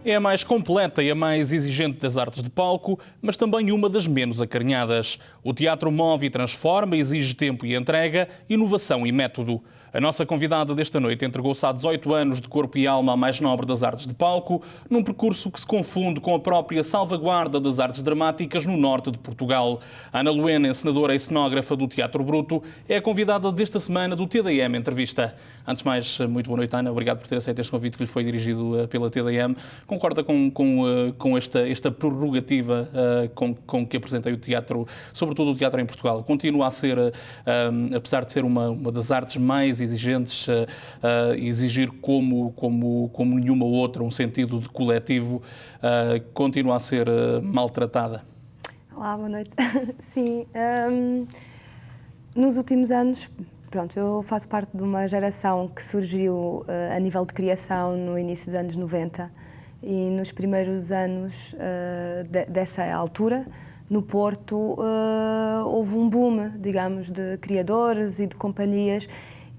É a mais completa e a mais exigente das artes de palco, mas também uma das menos acarinhadas. O teatro move e transforma, exige tempo e entrega, inovação e método. A nossa convidada desta noite entregou-se há 18 anos de corpo e alma à mais nobre das artes de palco, num percurso que se confunde com a própria salvaguarda das artes dramáticas no norte de Portugal. Ana Luena, encenadora e cenógrafa do Teatro Bruto, é a convidada desta semana do TDM Entrevista. Antes de mais, muito boa noite, Ana. Obrigado por ter aceito este convite que lhe foi dirigido pela TDM. Concorda com esta prerrogativa com que apresentei o teatro, sobretudo o teatro em Portugal? Continua a ser, apesar de ser uma das artes mais exigentes, exigir como nenhuma outra, um sentido de coletivo, continua a ser maltratada? Olá, boa noite. Sim, nos últimos anos, pronto, eu faço parte de uma geração que surgiu a nível de criação no início dos anos 90 e nos primeiros anos dessa altura, no Porto, houve um boom, digamos, de criadores e de companhias.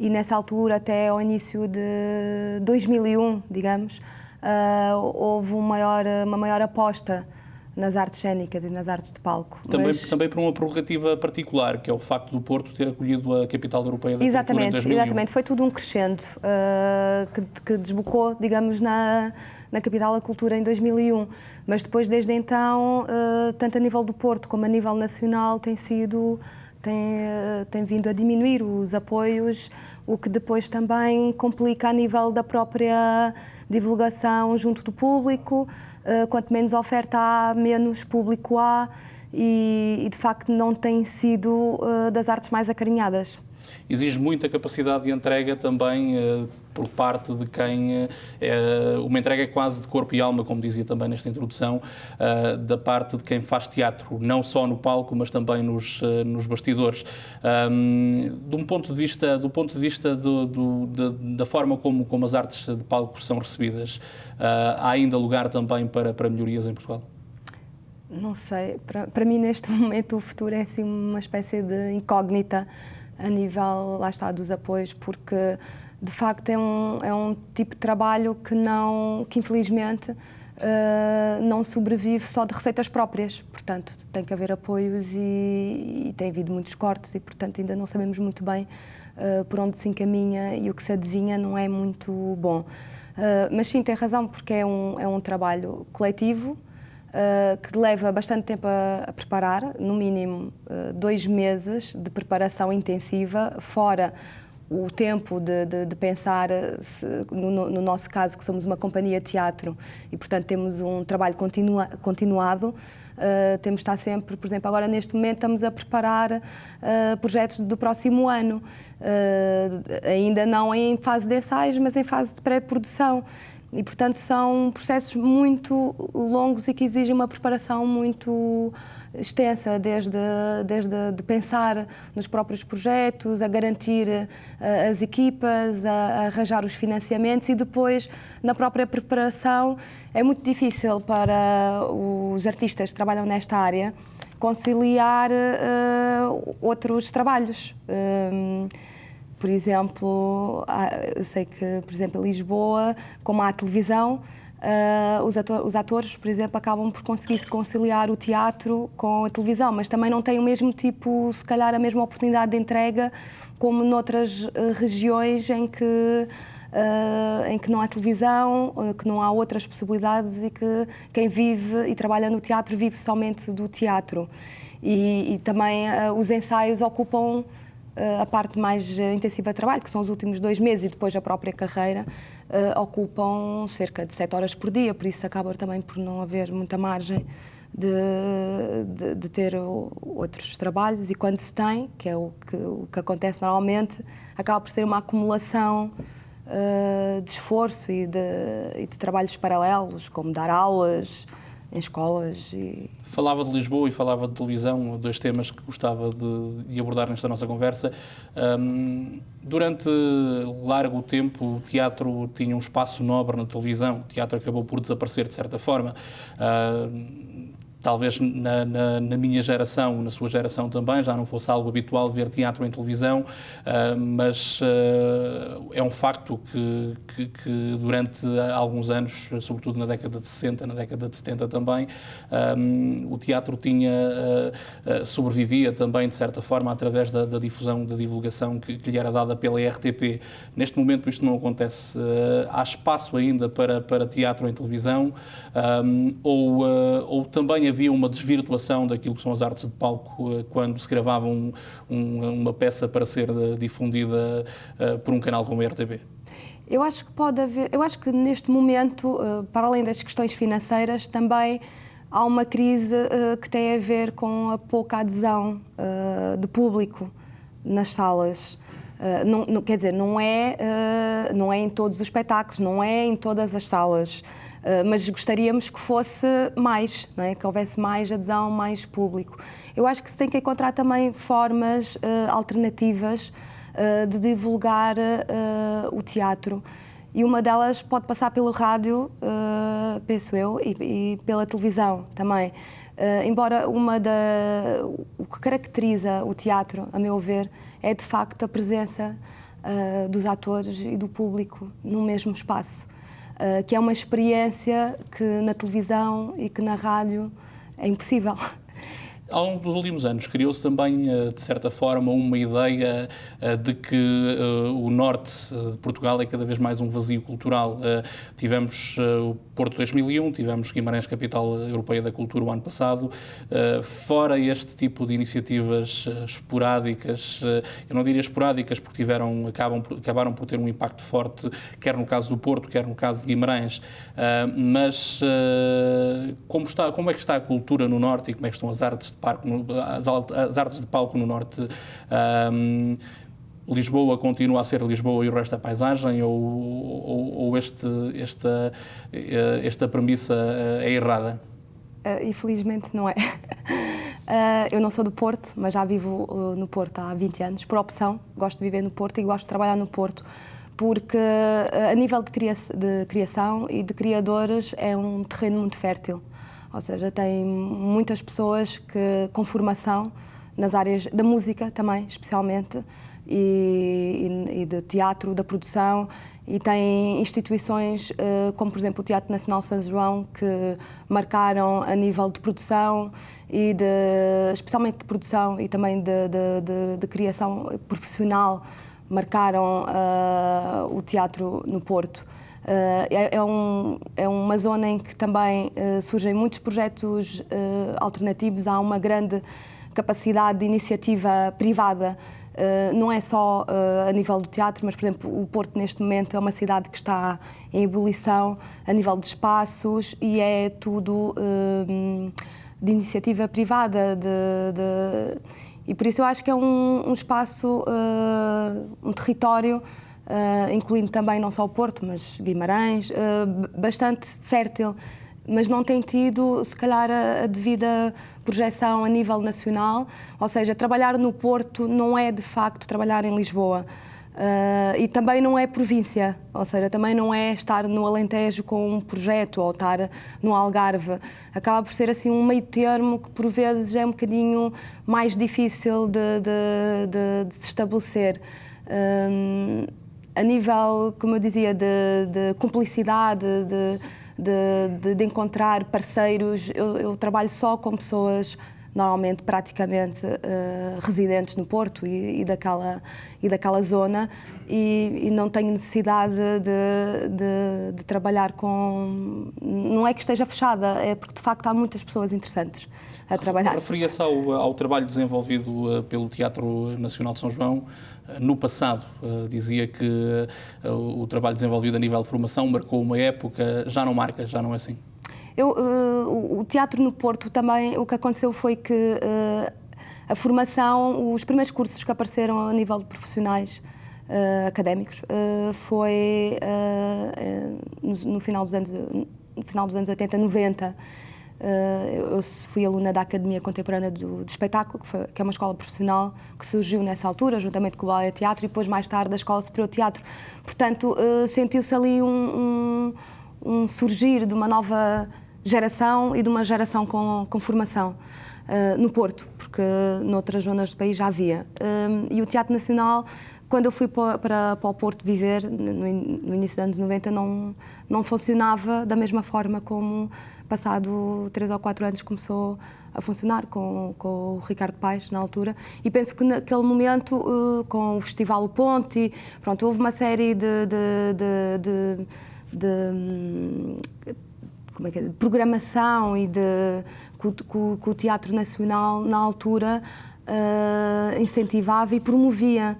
E nessa altura, até ao início de 2001, digamos, houve uma maior aposta nas artes cênicas e nas artes de palco. Também por uma prerrogativa particular, que é o facto do Porto ter acolhido a Capital Europeia da Cultura em 2001. Exatamente, foi tudo um crescendo que desbocou, digamos, na Capital da Cultura em 2001. Mas depois, desde então, tanto a nível do Porto como a nível nacional, tem vindo a diminuir os apoios, o que depois também complica a nível da própria divulgação junto do público. Quanto menos oferta há, menos público há e de facto não tem sido das artes mais acarinhadas. Exige muita capacidade de entrega também por parte de quem... uma entrega quase de corpo e alma, como dizia também nesta introdução, da parte de quem faz teatro, não só no palco, mas também nos bastidores. Do ponto de vista da forma como as artes de palco são recebidas, há ainda lugar também para melhorias em Portugal? Não sei. Para mim, neste momento, o futuro é assim uma espécie de incógnita a nível, lá está, dos apoios, porque de facto é um tipo de trabalho que infelizmente não sobrevive só de receitas próprias. Portanto, tem que haver apoios e tem havido muitos cortes e, portanto, ainda não sabemos muito bem por onde se encaminha e o que se adivinha não é muito bom. Mas sim, tem razão, porque é um trabalho coletivo, que leva bastante tempo a preparar, no mínimo 2 meses de preparação intensiva, fora o tempo de pensar, no nosso caso, que somos uma companhia de teatro e, portanto, temos um trabalho continuado. Temos de estar sempre, por exemplo, agora neste momento estamos a preparar projetos do próximo ano, ainda não em fase de ensaios, mas em fase de pré-produção. E, portanto, são processos muito longos e que exigem uma preparação muito extensa, desde de pensar nos próprios projetos, a garantir as equipas, a arranjar os financiamentos e depois, na própria preparação, é muito difícil para os artistas que trabalham nesta área conciliar outros trabalhos. Por exemplo, eu sei que, por exemplo, em Lisboa, como há a televisão, os atores, por exemplo, acabam por conseguir conciliar o teatro com a televisão, mas também não têm o mesmo tipo, se calhar, a mesma oportunidade de entrega como noutras regiões em que não há televisão, que não há outras possibilidades e que quem vive e trabalha no teatro vive somente do teatro. E também os ensaios ocupam a parte mais intensiva de trabalho, que são os últimos 2 meses, e depois a própria carreira, ocupam cerca de 7 horas por dia, por isso acaba também por não haver muita margem de ter outros trabalhos, e quando se tem, que é o que acontece normalmente, acaba por ser uma acumulação de esforço e de trabalhos paralelos, como dar aulas em escolas. Falava de Lisboa e falava de televisão, 2 temas que gostava de abordar nesta nossa conversa. Durante largo tempo, o teatro tinha um espaço nobre na televisão. O teatro acabou por desaparecer, de certa forma. talvez na minha geração, na sua geração também, já não fosse algo habitual ver teatro em televisão, mas é um facto que durante alguns anos, sobretudo na década de 60, na década de 70 também, o teatro sobrevivia também, de certa forma, através da difusão, da divulgação que lhe era dada pela RTP. Neste momento isto não acontece. Há espaço ainda para teatro em televisão, ou também havia uma desvirtuação daquilo que são as artes de palco quando se gravava uma peça para ser difundida por um canal como a RTP? Eu acho que pode haver, eu acho que neste momento, para além das questões financeiras, também há uma crise que tem a ver com a pouca adesão de público nas salas. Quer dizer, não é em todos os espetáculos, não é em todas as salas. Mas gostaríamos que fosse mais, não é? Que houvesse mais adesão, mais público. Eu acho que se tem que encontrar também formas alternativas de divulgar o teatro. E uma delas pode passar pelo rádio, penso eu, e pela televisão também. Embora o que caracteriza o teatro, a meu ver, é de facto a presença dos atores e do público no mesmo espaço. Que é uma experiência que na televisão e que na rádio é impossível. Ao longo dos últimos anos criou-se também, de certa forma, uma ideia de que o norte de Portugal é cada vez mais um vazio cultural. Tivemos o Porto 2001, tivemos Guimarães, capital europeia da cultura, o ano passado. Fora este tipo de iniciativas esporádicas, eu não diria esporádicas porque acabaram por ter um impacto forte, quer no caso do Porto, quer no caso de Guimarães, mas como é que está a cultura no norte e como é que estão as artes de palco no norte? Lisboa continua a ser Lisboa e o resto é paisagem, ou esta premissa é errada? Infelizmente não é. Eu não sou do Porto, mas já vivo no Porto há 20 anos, por opção. Gosto de viver no Porto e gosto de trabalhar no Porto, porque a nível de criação e de criadores é um terreno muito fértil. Ou seja, tem muitas pessoas com formação nas áreas da música também, especialmente, e de teatro, da produção, e tem instituições como, por exemplo, o Teatro Nacional São João, que marcaram a nível de produção, especialmente de produção e também de criação profissional, marcaram o teatro no Porto. É uma zona em que também surgem muitos projetos alternativos, há uma grande capacidade de iniciativa privada, não é só a nível do teatro, mas, por exemplo, o Porto neste momento é uma cidade que está em ebulição a nível de espaços e é tudo de iniciativa privada, e por isso eu acho que é um espaço, um território, incluindo também não só o Porto, mas Guimarães, bastante fértil, mas não tem tido, se calhar, a devida projeção a nível nacional. Ou seja, trabalhar no Porto não é, de facto, trabalhar em Lisboa. E também não é província, ou seja, também não é estar no Alentejo com um projeto ou estar no Algarve. Acaba por ser assim um meio termo que, por vezes, é um bocadinho mais difícil de se estabelecer. A nível, como eu dizia, de cumplicidade, de encontrar parceiros, eu trabalho só com pessoas, normalmente, praticamente, residentes no Porto e daquela zona, e não tenho necessidade de trabalhar com... Não é que esteja fechada, é porque, de facto, há muitas pessoas interessantes a trabalhar. Referia-se ao trabalho desenvolvido pelo Teatro Nacional de São João. No passado, dizia que o trabalho desenvolvido a nível de formação marcou uma época, já não marca, já não é assim? O teatro no Porto também, o que aconteceu foi que a formação, os primeiros cursos que apareceram a nível de profissionais académicos, foi no final dos anos 80, 90. Eu fui aluna da Academia Contemporânea do Espetáculo, que é uma escola profissional que surgiu nessa altura, juntamente com o Ballet Teatro, e depois, mais tarde, da Escola Superior de Teatro. Portanto, sentiu-se ali um surgir de uma nova geração e de uma geração com formação no Porto, porque noutras zonas do país já havia. E o Teatro Nacional, quando eu fui para o Porto viver, no início dos anos 90, não funcionava da mesma forma como, passado 3 ou 4 anos, começou a funcionar com o Ricardo Paes, na altura. E penso que naquele momento, com o Festival O Ponte, pronto, houve uma série de programação e que o Teatro Nacional, na altura, incentivava e promovia,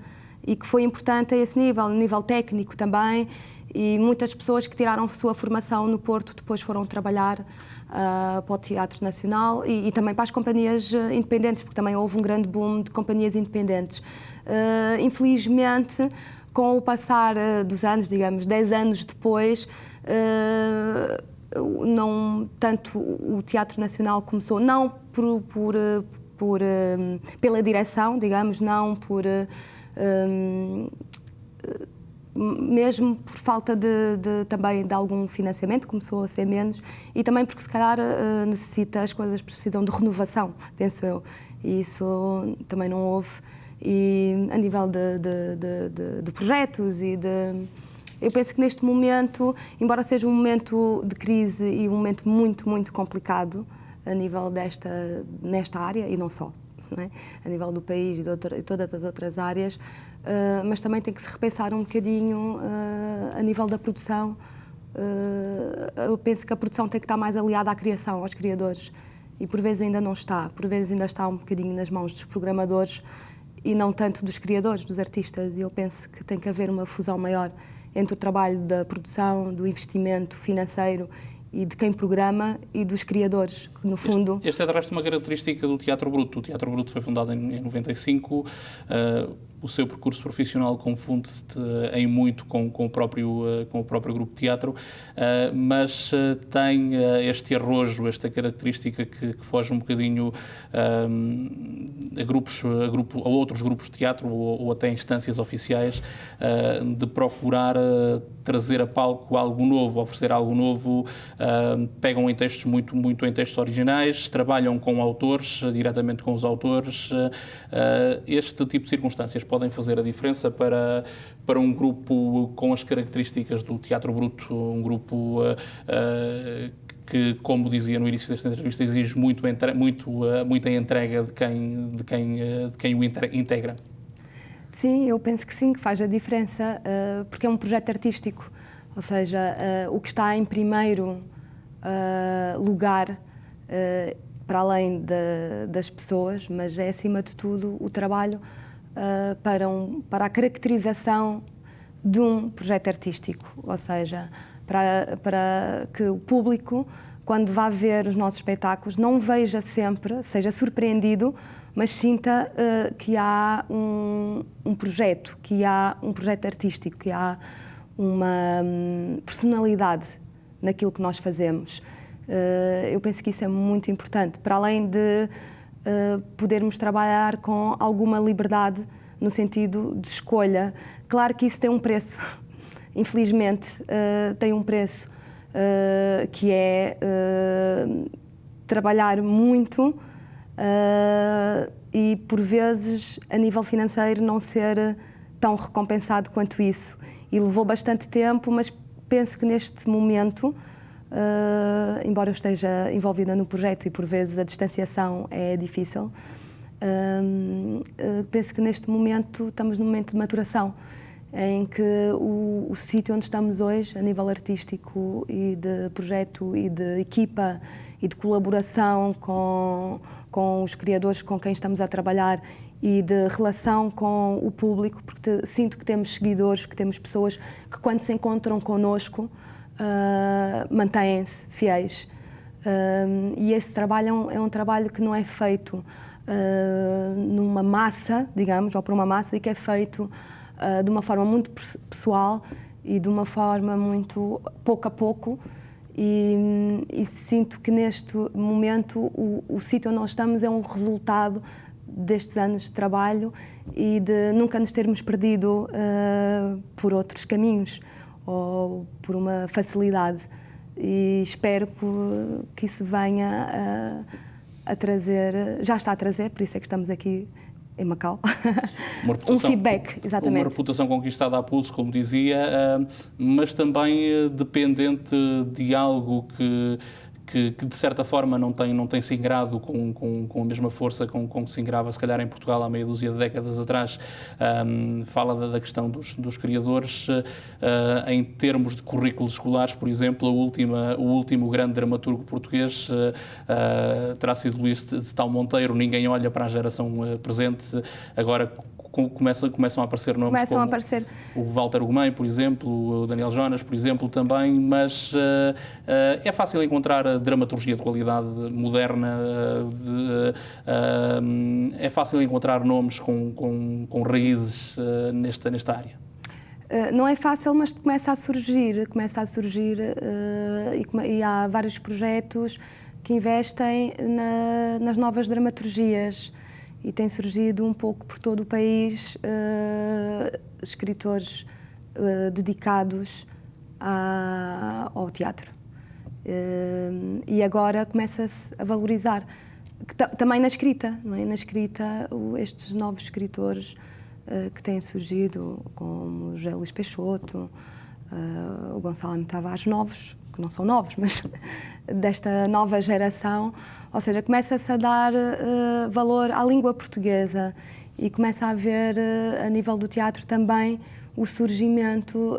e que foi importante a esse nível técnico também, e muitas pessoas que tiraram a sua formação no Porto depois foram trabalhar para o Teatro Nacional e também para as companhias independentes, porque também houve um grande boom de companhias independentes. Infelizmente, com o passar dos anos, digamos, 10 anos depois, tanto o Teatro Nacional começou, não pela direção, digamos, não mesmo por falta também de algum financiamento, começou a ser menos, e também porque se calhar as coisas precisam de renovação, penso eu, e isso também não houve. E a nível de projetos eu penso que neste momento, embora seja um momento de crise e um momento muito, muito complicado a nível nesta área, e não só, não é? A nível do país e todas as outras áreas, mas também tem que se repensar um bocadinho a nível da produção. Eu penso que a produção tem que estar mais aliada à criação, aos criadores, e por vezes ainda não está, por vezes ainda está um bocadinho nas mãos dos programadores e não tanto dos criadores, dos artistas, e eu penso que tem que haver uma fusão maior entre o trabalho da produção, do investimento financeiro e de quem programa e dos criadores, que no fundo... Esta é de resto uma característica do Teatro Bruto. O Teatro Bruto foi fundado em 95, o seu percurso profissional confunde-se em muito com o próprio grupo de teatro, mas tem este arrojo, esta característica que foge um bocadinho a outros grupos de teatro ou até instâncias oficiais, de procurar trazer a palco algo novo, oferecer algo novo. Pegam em textos muito em textos originais, trabalham com autores, diretamente com os autores. Este tipo de circunstâncias podem fazer a diferença para um grupo com as características do Teatro Bruto, um grupo que, como dizia no início desta entrevista, exige muita entrega de quem o integra. Sim, eu penso que sim, que faz a diferença, porque é um projeto artístico, ou seja, o que está em primeiro lugar, para além das pessoas, mas é acima de tudo o trabalho para a caracterização de um projeto artístico, ou seja, para que o público, quando vá ver os nossos espetáculos, não veja sempre, seja surpreendido, mas sinta que há um projeto, que há um projeto artístico, que há uma personalidade naquilo que nós fazemos. Eu penso que isso é muito importante, para além de podermos trabalhar com alguma liberdade no sentido de escolha. Claro que isso tem um preço, infelizmente, tem um preço, que é trabalhar muito e, por vezes, a nível financeiro, não ser tão recompensado quanto isso. E levou bastante tempo, mas penso que neste momento, embora eu esteja envolvida no projeto e por vezes a distanciação é difícil, penso que neste momento estamos num momento de maturação, em que o sítio onde estamos hoje, a nível artístico e de projeto e de equipa e de colaboração com os criadores com quem estamos a trabalhar e de relação com o público, porque sinto que temos seguidores, que temos pessoas que, quando se encontram connosco, mantêm-se fiéis. E esse trabalho é um trabalho que não é feito numa massa, digamos, ou por uma massa, e que é feito de uma forma muito pessoal e de uma forma muito pouco a pouco. E sinto que neste momento o sítio onde nós estamos é um resultado destes anos de trabalho e de nunca nos termos perdido por outros caminhos ou por uma facilidade. e espero que isso venha a trazer, já está a trazer, por isso é que estamos aqui em Macau, um feedback, exatamente. Uma reputação conquistada a pulso, como dizia, mas também dependente de algo que de certa forma não tem se ingrado com a mesma força com que se ingrava, se calhar, em Portugal há meia dúzia de décadas atrás. Fala da questão dos criadores. Em termos de currículos escolares, por exemplo, o último grande dramaturgo português terá sido Luís de Tal Monteiro. Ninguém olha para a geração presente. Agora começam a aparecer nomes como o Walter Ugumem, por exemplo, o Daniel Jonas, por exemplo, também, mas é fácil encontrar dramaturgia de qualidade moderna, é fácil encontrar nomes com raízes nesta área. Não é fácil, mas começa a surgir e há vários projetos que investem nas novas dramaturgias. E tem surgido um pouco por todo o país escritores dedicados ao teatro. E agora começa-se a valorizar. Também na escrita, não é? Na escrita, estes novos escritores que têm surgido, como o José Luís Peixoto, o Gonçalo M. Tavares, novos, que não são novos, mas desta nova geração, ou seja, começa-se a dar valor à língua portuguesa e começa a haver, a nível do teatro também, o surgimento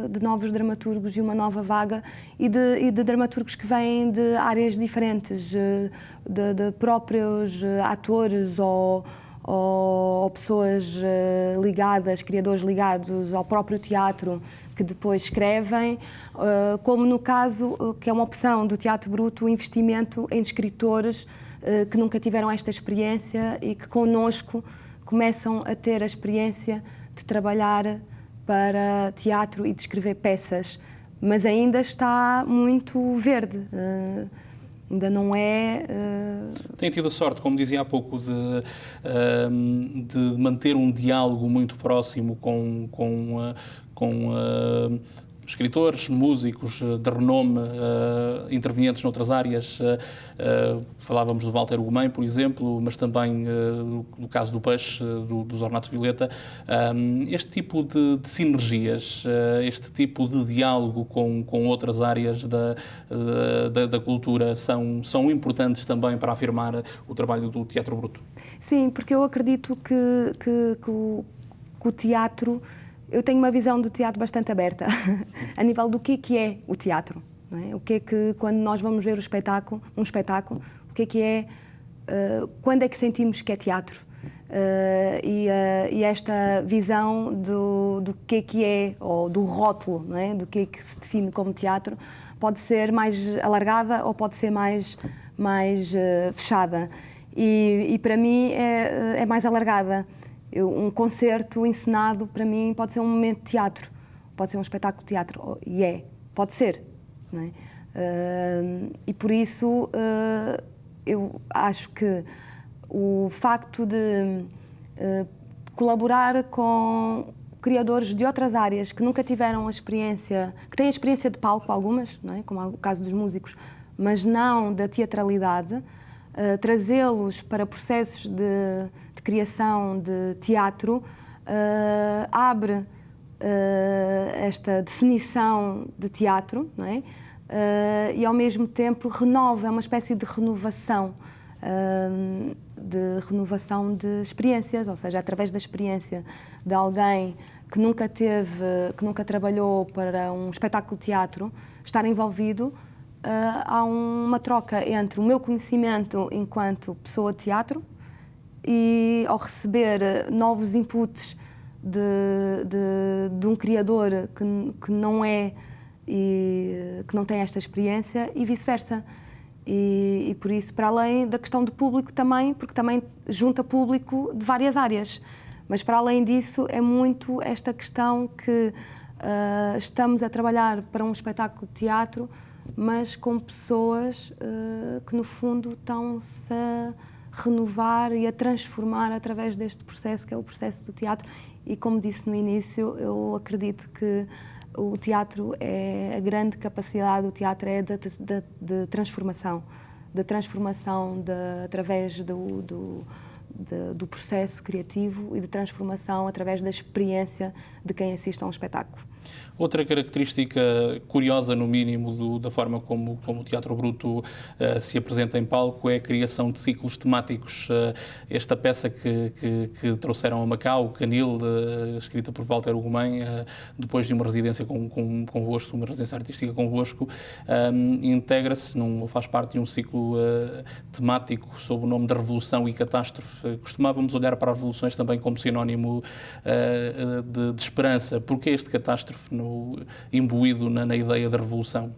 de novos dramaturgos e uma nova vaga e de dramaturgos que vêm de áreas diferentes, de próprios atores ou pessoas ligadas, criadores ligados ao próprio teatro, que depois escrevem, como no caso, que é uma opção do Teatro Bruto, o investimento em escritores que nunca tiveram esta experiência e que connosco começam a ter a experiência de trabalhar para teatro e de escrever peças, mas ainda está muito verde. Ainda não é... Tem tido a sorte, como dizia há pouco, de manter um diálogo muito próximo com escritores, músicos de renome, intervenientes noutras áreas. Falávamos do Walter Ugumem, por exemplo, mas também do caso do Peixe, dos Ornatos Violeta. Este tipo de sinergias, este tipo de diálogo com outras áreas da cultura são importantes também para afirmar o trabalho do Teatro Bruto? Sim, porque eu acredito que o teatro... Eu tenho uma visão do teatro bastante aberta, a nível do que é o teatro. Não é? O que é que, quando nós vamos ver um espetáculo, o que é, quando é que sentimos que é teatro? E esta visão do que é, ou do rótulo, não é? Do que é que se define como teatro, pode ser mais alargada ou pode ser mais fechada. E para mim é mais alargada. Um concerto encenado, para mim, pode ser um momento de teatro, pode ser um espetáculo de teatro, pode ser. Não é? E por isso eu acho que o facto de colaborar com criadores de outras áreas que nunca tiveram a experiência, que têm a experiência de palco, algumas, não é? Como é o caso dos músicos, mas não da teatralidade, trazê-los para processos de criação de teatro, abre esta definição de teatro, não é? E ao mesmo tempo renova, é uma espécie de renovação de experiências, ou seja, através da experiência de alguém que nunca trabalhou para um espetáculo de teatro, estar envolvido, há uma troca entre o meu conhecimento enquanto pessoa de teatro e, ao receber novos inputs de um criador que não é e que não tem esta experiência, e vice-versa. E por isso, para além da questão do público também, porque também junta público de várias áreas, mas para além disso é muito esta questão que estamos a trabalhar para um espetáculo de teatro, mas com pessoas que no fundo estão-se a renovar e a transformar através deste processo, que é o processo do teatro. E como disse no início, eu acredito que o teatro é a grande capacidade, o teatro é de transformação, através do processo criativo e de transformação através da experiência de quem assiste a um espetáculo. Outra característica curiosa, no mínimo, da forma como o Teatro Bruto se apresenta em palco é a criação de ciclos temáticos. Esta peça que trouxeram a Macau, Canil, escrita por Walter Ugumem, depois de uma residência convosco, uma residência artística convosco, integra-se, faz parte de um ciclo temático sob o nome de Revolução e Catástrofe. Costumávamos olhar para as revoluções também como sinónimo de esperança. Porquê este catástrofe imbuído na ideia da revolução?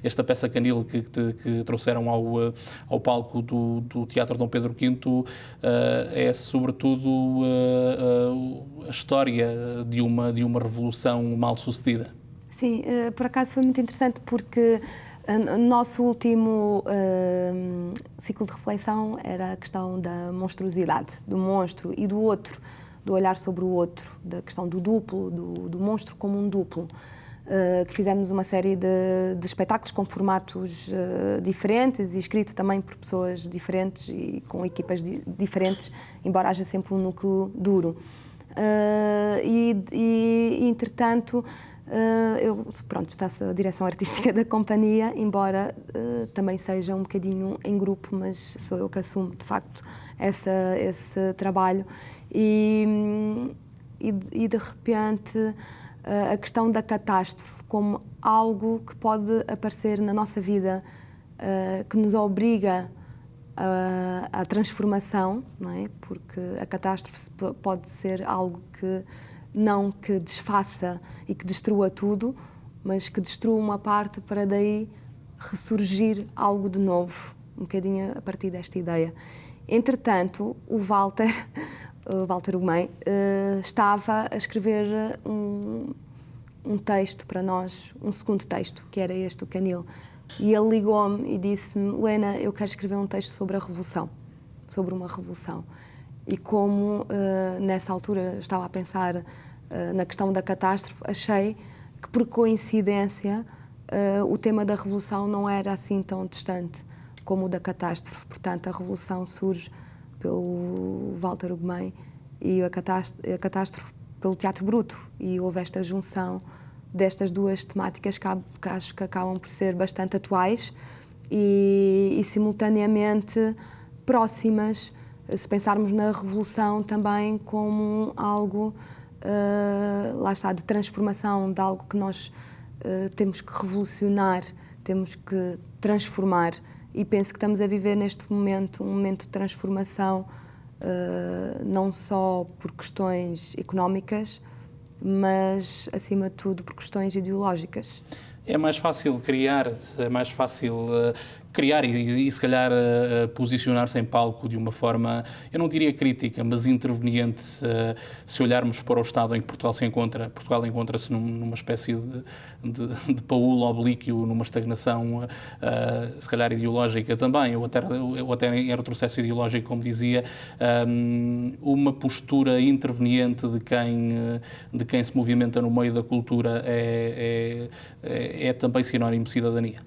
Esta peça Canil que trouxeram ao palco do Teatro Dom Pedro V é sobretudo a história de uma revolução mal sucedida. Sim, por acaso foi muito interessante porque o nosso último ciclo de reflexão era a questão da monstruosidade, do monstro e do outro, do olhar sobre o outro, da questão do duplo, do monstro como um duplo, que fizemos uma série de espetáculos com formatos diferentes e escrito também por pessoas diferentes e com equipas diferentes, embora haja sempre um núcleo duro. Entretanto, eu faço a direção artística da companhia, embora também seja um bocadinho em grupo, mas sou eu que assumo, de facto, esse trabalho. E de repente a questão da catástrofe como algo que pode aparecer na nossa vida, que nos obriga à transformação, não é? Porque a catástrofe pode ser algo que desfaça e que destrua tudo, mas que destrua uma parte para daí ressurgir algo de novo, um bocadinho a partir desta ideia. Entretanto, o Walter Ugumem, estava a escrever um texto para nós, um segundo texto, que era este, o Canil. E ele ligou-me e disse-me: Helena, eu quero escrever um texto sobre a revolução, sobre uma revolução. E como nessa altura estava a pensar na questão da catástrofe, achei que, por coincidência, o tema da revolução não era assim tão distante como o da catástrofe. Portanto, a revolução surge pelo Walter Ugumem e a catástrofe pelo Teatro Bruto, e houve esta junção destas duas temáticas que acho que acabam por ser bastante atuais e simultaneamente próximas, se pensarmos na revolução também como algo, lá está, de transformação, de algo que nós temos que revolucionar, temos que transformar. E penso que estamos a viver neste momento um momento de transformação, não só por questões económicas, mas, acima de tudo, por questões ideológicas. É mais fácil criar, e se calhar posicionar-se em palco de uma forma, eu não diria crítica, mas interveniente, se olharmos para o estado em que Portugal se encontra. Portugal encontra-se numa espécie de paúlo oblíquo, numa estagnação, se calhar ideológica também, ou até em retrocesso ideológico, como dizia, uma postura interveniente de quem se movimenta no meio da cultura é também sinónimo de cidadania.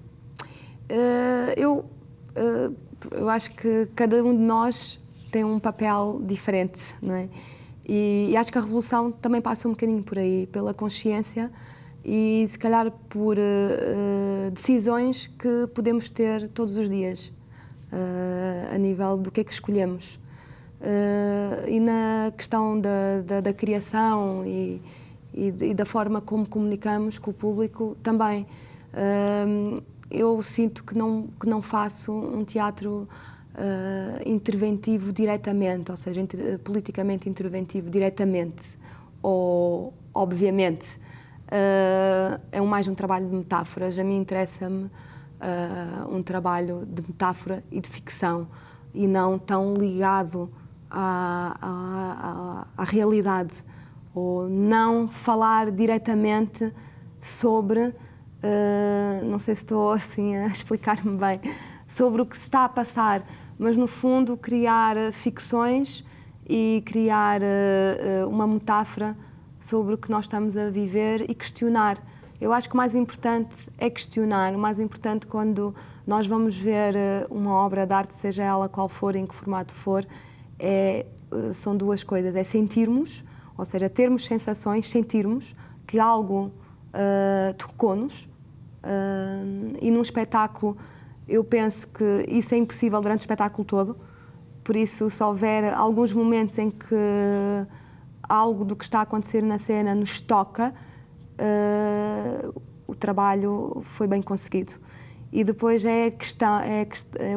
Eu acho que cada um de nós tem um papel diferente, não é? E acho que a revolução também passa um bocadinho por aí, pela consciência e, se calhar, por decisões que podemos ter todos os dias, a nível do que é que escolhemos. E na questão da criação e da forma como comunicamos com o público também. Eu sinto que não faço um teatro interventivo diretamente, ou seja, politicamente interventivo diretamente, ou obviamente. É mais um trabalho de metáforas. A mim interessa-me um trabalho de metáfora e de ficção, e não tão ligado à realidade, ou não falar diretamente sobre, não sei se estou assim a explicar-me bem, sobre o que se está a passar, mas no fundo criar ficções e criar uma metáfora sobre o que nós estamos a viver e questionar. Eu acho que o mais importante é questionar. O mais importante quando nós vamos ver uma obra de arte, seja ela qual for, em que formato for, são duas coisas. É sentirmos, ou seja, termos sensações, sentirmos que algo tocou-nos. E num espetáculo, eu penso que isso é impossível durante o espetáculo todo. Por isso, se houver alguns momentos em que algo do que está a acontecer na cena nos toca, o trabalho foi bem conseguido. E depois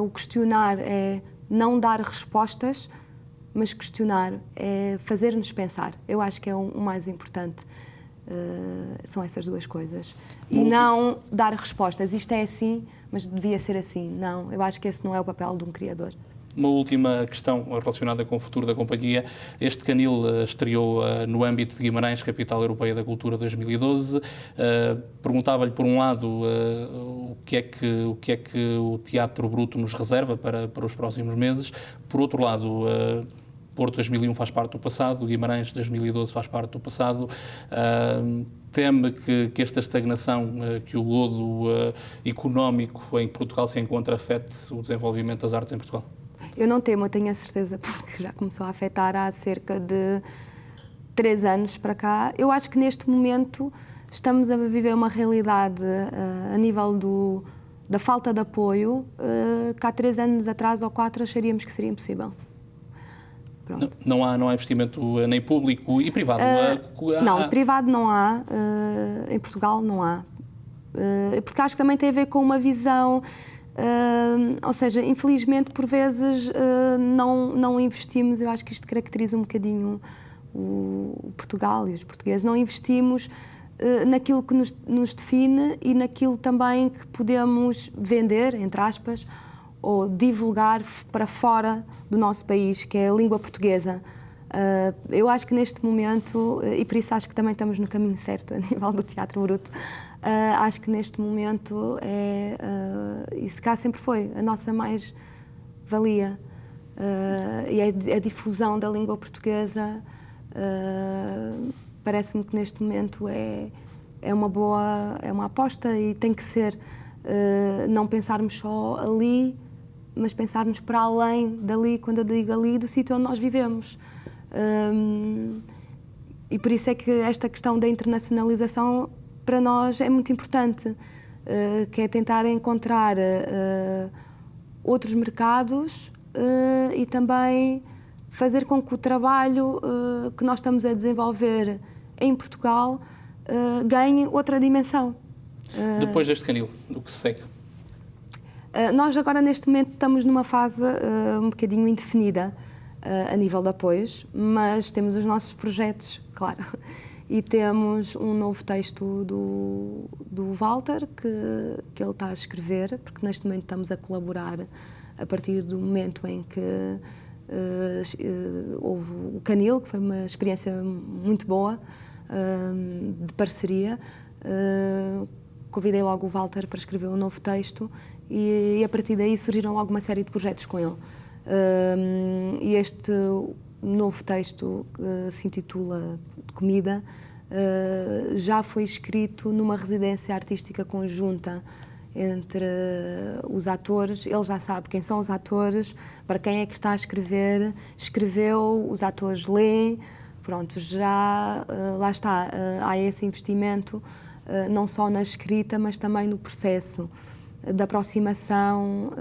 o questionar, é não dar respostas, mas questionar, é fazer-nos pensar. Eu acho que é o mais importante. São essas duas coisas. E não dar respostas. Isto é assim, mas devia ser assim. Não, eu acho que esse não é o papel de um criador. Uma última questão relacionada com o futuro da companhia. Este canil estreou no âmbito de Guimarães, Capital Europeia da Cultura 2012. Perguntava-lhe, por um lado, o que é que o Teatro Bruto nos reserva para os próximos meses. Por outro lado, Porto 2001 faz parte do passado, Guimarães 2012 faz parte do passado. Teme que esta estagnação, que o lodo económico em que Portugal se encontra, afete o desenvolvimento das artes em Portugal? Eu não temo, eu tenho a certeza, porque já começou a afetar há cerca de 3 anos para cá. Eu acho que neste momento estamos a viver uma realidade a nível da falta de apoio que há 3 anos atrás ou 4 acharíamos que seria impossível. Não há investimento nem público e privado? Não, privado não há, em Portugal não há. Porque acho que também tem a ver com uma visão, ou seja, infelizmente por vezes não investimos, eu acho que isto caracteriza um bocadinho o Portugal e os portugueses, não investimos naquilo que nos define e naquilo também que podemos vender, entre aspas, ou divulgar para fora do nosso país, que é a língua portuguesa. Eu acho que neste momento, e por isso acho que também estamos no caminho certo a nível do Teatro Bruto, acho que neste momento e se cá sempre foi, a nossa mais-valia. E a difusão da língua portuguesa, parece-me que neste momento é uma aposta e tem que ser, não pensarmos só ali, mas pensarmos para além dali, quando eu digo ali, do sítio onde nós vivemos. E por isso é que esta questão da internacionalização para nós é muito importante, que é tentar encontrar outros mercados e também fazer com que o trabalho que nós estamos a desenvolver em Portugal ganhe outra dimensão. Depois deste canil, o que se segue? Nós agora, neste momento, estamos numa fase um bocadinho indefinida a nível de apoios, mas temos os nossos projetos, claro. E temos um novo texto do Walter, que ele está a escrever, porque neste momento estamos a colaborar a partir do momento em que houve o Canil, que foi uma experiência muito boa de parceria. Convidei logo o Walter para escrever um novo texto e a partir daí surgiram logo uma série de projetos com ele. E este novo texto se intitula Comida, já foi escrito numa residência artística conjunta entre os atores. Ele já sabe quem são os atores, para quem é que está a escrever, escreveu, os atores lêem, pronto, já lá está, há esse investimento não só na escrita, mas também no processo da aproximação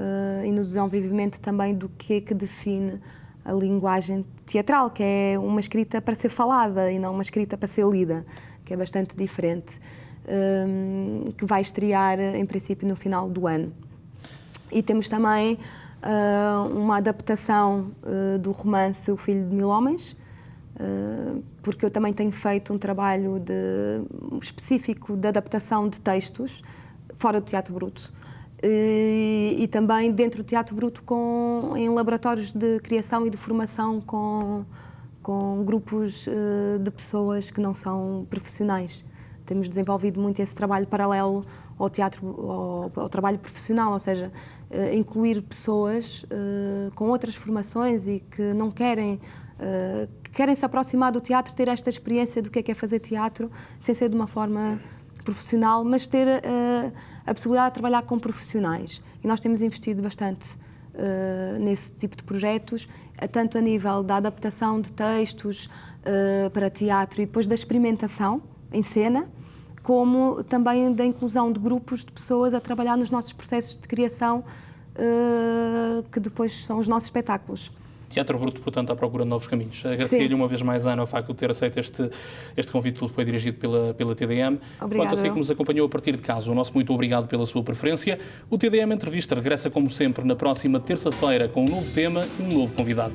e no desenvolvimento também do que é que define a linguagem teatral, que é uma escrita para ser falada e não uma escrita para ser lida, que é bastante diferente, que vai estrear em princípio no final do ano. E temos também uma adaptação do romance O Filho de Mil Homens, porque eu também tenho feito um trabalho específico de adaptação de textos fora do Teatro Bruto. E também dentro do Teatro Bruto em laboratórios de criação e de formação com grupos de pessoas que não são profissionais. Temos desenvolvido muito esse trabalho paralelo ao trabalho profissional, ou seja, incluir pessoas com outras formações e que não querem, querem se aproximar do teatro, ter esta experiência do que é fazer teatro, sem ser de uma forma profissional, mas ter a possibilidade de trabalhar com profissionais. E nós temos investido bastante nesse tipo de projetos, tanto a nível da adaptação de textos para teatro e depois da experimentação em cena, como também da inclusão de grupos de pessoas a trabalhar nos nossos processos de criação, que depois são os nossos espetáculos. Teatro Bruto, portanto, à procura de novos caminhos. Agradecer-lhe uma vez mais, Ana, o facto de ter aceito este convite, que foi dirigido pela TDM. Obrigada. Quanto a si que nos acompanhou a partir de casa, o nosso muito obrigado pela sua preferência. O TDM Entrevista regressa, como sempre, na próxima terça-feira com um novo tema e um novo convidado.